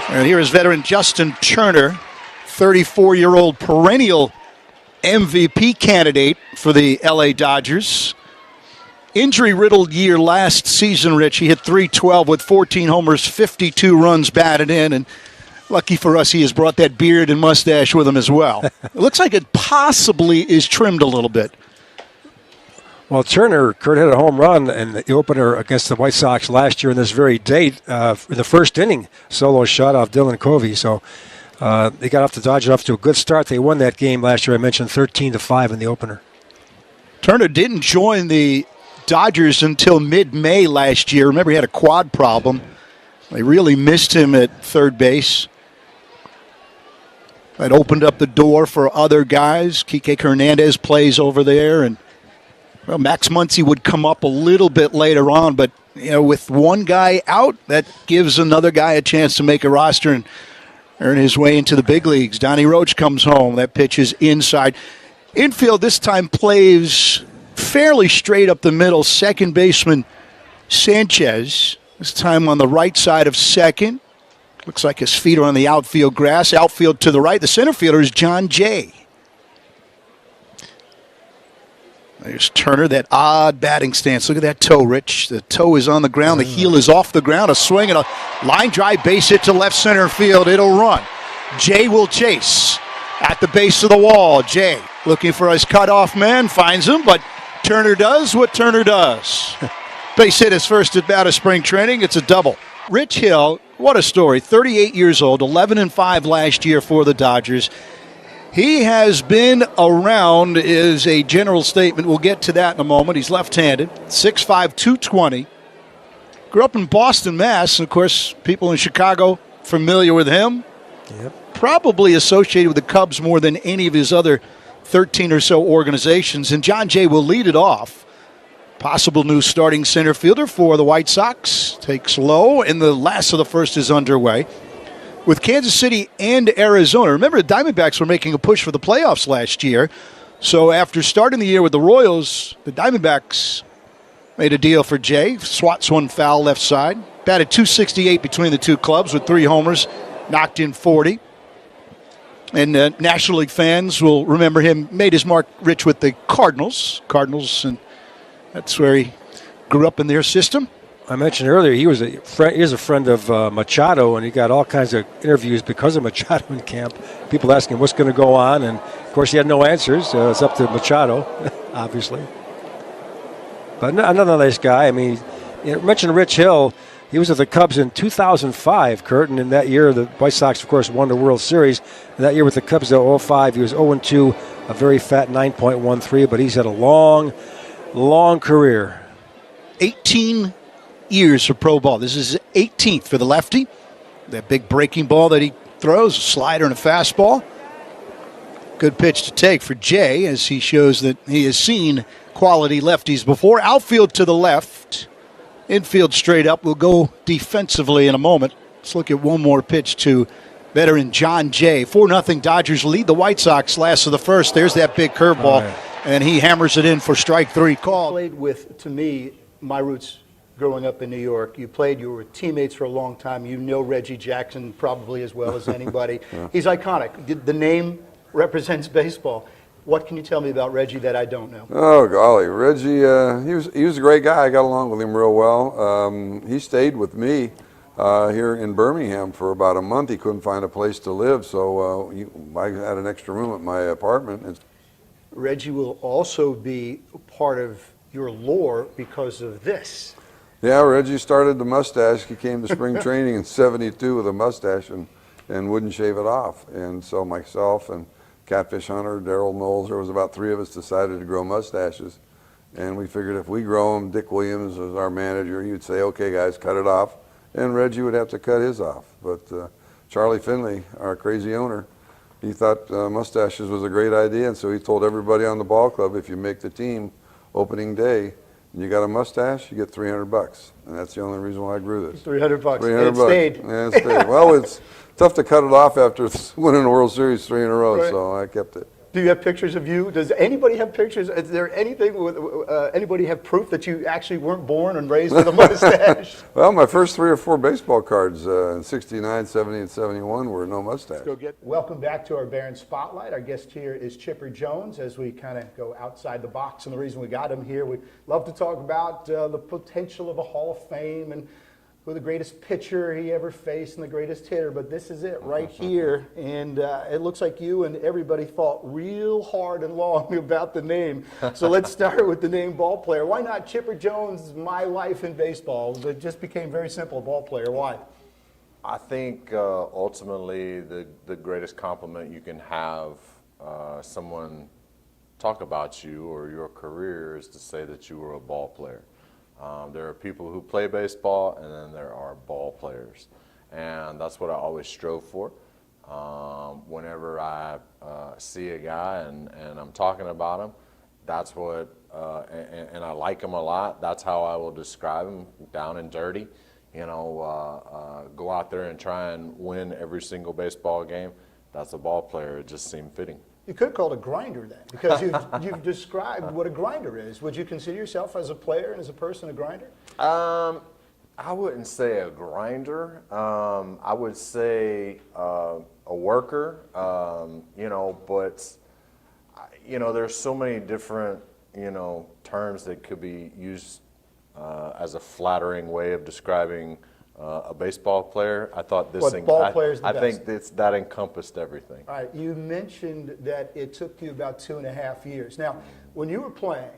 And here is veteran Justin Turner, 34-year-old perennial MVP candidate for the LA Dodgers. Injury-riddled year last season, Rich. He hit .312 with 14 homers, 52 runs batted in, and lucky for us, he has brought that beard and mustache with him as well. It looks like it possibly is trimmed a little bit. Well, Turner, Kurt, hit a home run in the opener against the White Sox last year in this very date in the first inning. Solo shot off Dylan Covey. So they got off the Dodgers off to a good start. They won that game last year. I mentioned 13-5 in the opener. Turner didn't join the Dodgers until mid-May last year. Remember, he had a quad problem. They really missed him at third base. That opened up the door for other guys. Kike Hernandez plays over there, and well, Max Muncy would come up a little bit later on, but with one guy out, that gives another guy a chance to make a roster and earn his way into the big leagues. Donnie Roach comes home. That pitch is inside. Infield this time plays fairly straight up the middle. Second baseman Sanchez, this time on the right side of second. Looks like his feet are on the outfield grass. Outfield to the right. The center fielder is John Jay. There's Turner, that odd batting stance. Look at that toe, Rich. The toe is on the ground. The heel is off the ground. A swing and a line drive base hit to left center field. It'll run. Jay will chase at the base of the wall. Jay looking for his cutoff man. Finds him, but Turner does what Turner does. Base hit his first at bat of spring training. It's a double. Rich Hill, what a story. 38 years old, 11-5 last year for the Dodgers. He has been around is a general statement. We'll get to that in a moment. He's left-handed, 6'5", 220. Grew up in Boston, Mass. And of course, people in Chicago familiar with him. Yep. Probably associated with the Cubs more than any of his other 13 or so organizations. And John Jay will lead it off. Possible new starting center fielder for the White Sox. Takes low, and the last of the first is underway. With Kansas City and Arizona. Remember, the Diamondbacks were making a push for the playoffs last year. So after starting the year with the Royals, the Diamondbacks made a deal for Jay. Swats one foul left side. Batted .268 between the two clubs with 3 homers. Knocked in 40. And National League fans will remember him. Made his mark, Rich, with the Cardinals. And that's where he grew up in their system. I mentioned earlier he was a friend of Machado, and he got all kinds of interviews because of Machado in camp. People asking him what's going to go on, and of course he had no answers. It's up to Machado, obviously. But another nice guy. I mean, you mentioned Rich Hill. He was at the Cubs in 2005, Kurt, and in that year the White Sox, of course, won the World Series. And that year with the Cubs, in 2005, he was 0-2, a very fat 9.13, but he's had a long career. 18 years for pro ball. This is his 18th for the lefty. That big breaking ball that he throws, a slider and a fastball. Good pitch to take for Jay as he shows that he has seen quality lefties before. Outfield to the left. Infield straight up. We'll go defensively in a moment. Let's look at one more pitch to veteran John Jay. 4-0 Dodgers lead the White Sox last of the first. There's that big curveball, and he hammers it in for strike 3 call. Played with, to me, my roots growing up in New York. You were teammates for a long time. You know Reggie Jackson probably as well as anybody. Yeah. He's iconic. The name represents baseball. What can you tell me about Reggie that I don't know? Oh, golly. Reggie, he was a great guy. I got along with him real well. He stayed with me here in Birmingham for about a month. He couldn't find a place to live, so I had an extra room at my apartment. Reggie will also be part of your lore because of this. Yeah, Reggie started the mustache. He came to spring training in '72 with a mustache and wouldn't shave it off. And so myself and Catfish Hunter, Darrell Knowles, there was about 3 of us decided to grow mustaches. And we figured if we grow them, Dick Williams was our manager, he would say, okay guys, cut it off. And Reggie would have to cut his off. But Charlie Finley, our crazy owner, he thought mustaches was a great idea. And so he told everybody on the ball club, if you make the team opening day, and you got a mustache, you get $300, and that's the only reason why I grew this. $300. $300. It stayed. Yeah, it stayed. Well, it's tough to cut it off after winning the World Series 3 in a row, right. So I kept it. Do you have pictures of you? Does anybody have pictures? Is there anything with anybody have proof that you actually weren't born and raised with a mustache? Well, my first 3 or 4 baseball cards in 69, 70, and 71 were no mustache. Welcome back to our Barron Spotlight. Our guest here is Chipper Jones as we kind of go outside the box. And the reason we got him here, we love to talk about the potential of a Hall of Fame and who the greatest pitcher he ever faced and the greatest hitter, but this is it right here. And it looks like you and everybody thought real hard and long about the name. So let's start with the name ball player. Why not Chipper Jones, My Life in Baseball? It just became very simple, ball player. Why? I think ultimately the greatest compliment you can have someone talk about you or your career is to say that you were a ball player. There are people who play baseball, and then there are ball players. And that's what I always strove for. Whenever I see a guy and I'm talking about him, that's what, and I like him a lot, that's how I will describe him, down and dirty. You know, go out there and try and win every single baseball game. That's a ball player. It just seemed fitting. You could call it a grinder then, because you've described what a grinder is. Would you consider yourself as a player and as a person a grinder? I wouldn't say a grinder. I would say a worker, you know, but, you know, there's so many different, you know, terms that could be used as a flattering way of describing a baseball player. I thought this thing, I think that encompassed everything. All right, you mentioned that it took you about 2.5 years. Now, when you were playing,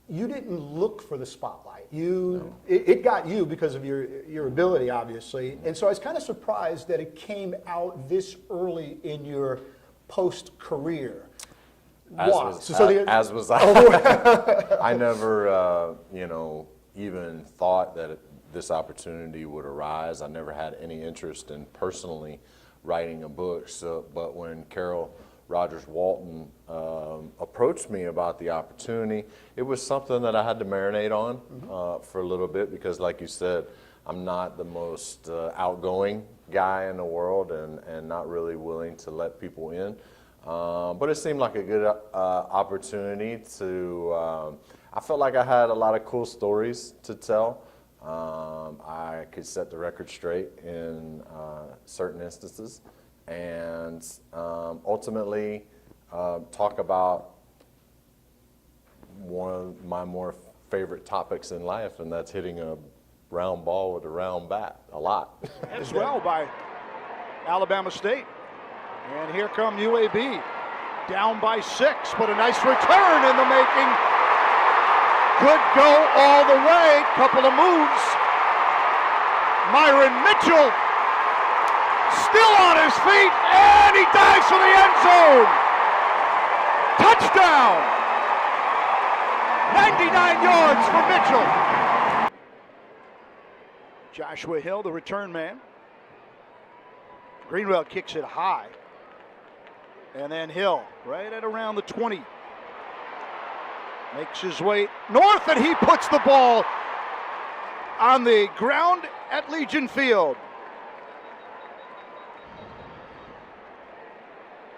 you didn't look for the spotlight. It got you because of your ability, obviously. And so I was kind of surprised that it came out this early in your post-career. As was I. I never, you know, even thought that this opportunity would arise. I never had any interest in personally writing a book. But when Carol Rogers Walton approached me about the opportunity, it was something that I had to marinate on for a little bit, because like you said, I'm not the most outgoing guy in the world and not really willing to let people in. But it seemed like a good opportunity to, I felt like I had a lot of cool stories to tell. I could set the record straight in certain instances, and ultimately talk about one of my more favorite topics in life, and that's hitting a round ball with a round bat a lot. As well by Alabama State. And here come UAB, down by 6, but a nice return in the making. Could go all the way, couple of moves. Myron Mitchell still on his feet, and he dives for the end zone. Touchdown! 99 yards for Mitchell. Joshua Hill, the return man. Greenwell kicks it high. And then Hill, right at around the 20. Makes his way north, and he puts the ball on the ground at Legion Field.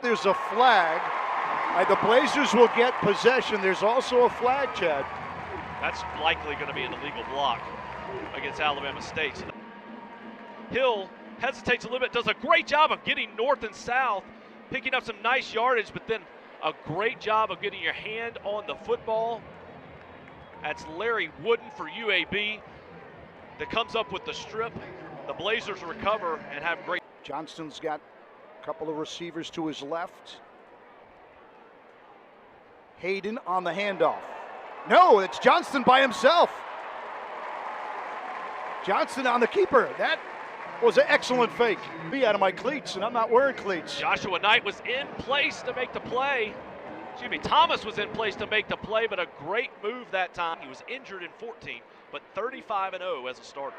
There's a flag. The Blazers will get possession. There's also a flag, Chad. That's likely going to be an illegal block against Alabama State. Hill hesitates a little bit, does a great job of getting north and south, picking up some nice yardage, but then a great job of getting your hand on the football. That's Larry Wooden for UAB that comes up with the strip. The Blazers recover and have great. Johnston's got a couple of receivers to his left. Hayden on the handoff. No, it's Johnston by himself. Johnston on the keeper. That was an excellent fake. Be out of my cleats, and I'm not wearing cleats. Joshua Knight was in place to make the play. Excuse me, Thomas was in place to make the play, but a great move that time. He was injured in 14, but 35-0 as a starter.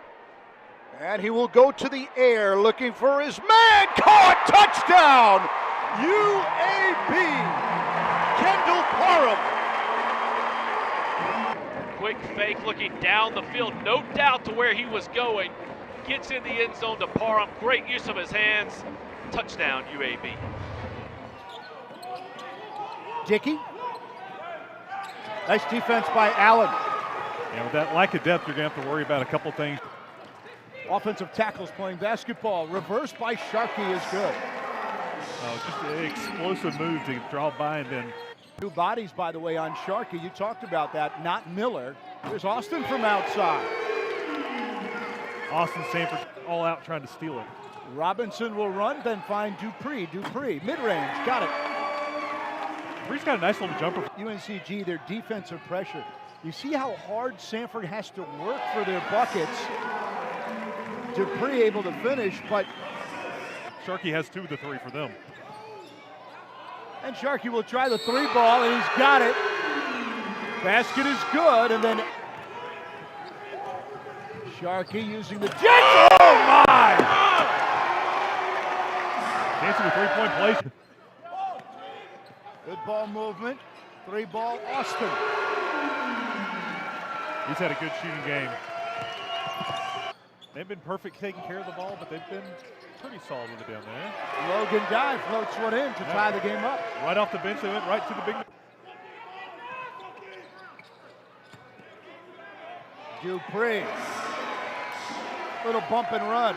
And he will go to the air looking for his man. Caught! Touchdown! UAB! Kendall Parham. Quick fake looking down the field. No doubt to where he was going. Gets in the end zone to Parham. Great use of his hands. Touchdown, UAB. Dickey. Nice defense by Allen. Yeah, with that lack of depth, you're going to have to worry about a couple things. Offensive tackles playing basketball. Reverse by Sharkey is good. Just an explosive move to draw by and then. Two bodies, by the way, on Sharkey. You talked about that, not Miller. There's Austin from outside. Austin Sanford all out trying to steal it. Robinson will run, then find Dupree. Dupree, mid-range, got it. Dupree's got a nice little jumper. UNCG, their defensive pressure. You see how hard Sanford has to work for their buckets. Dupree able to finish, but Sharkey has 2 of the 3 for them. and Sharkey will try the 3-ball, and he's got it. Basket is good, and then Sharkey using the jet. Oh my! Chance of a 3-point play. Good ball movement. 3-ball, Austin. He's had a good shooting game. They've been perfect taking care of the ball, but they've been pretty solid with it down there. Logan Dye floats one in to tie the game up. Right off the bench, they went right to the big. Dupree. Little bump and run.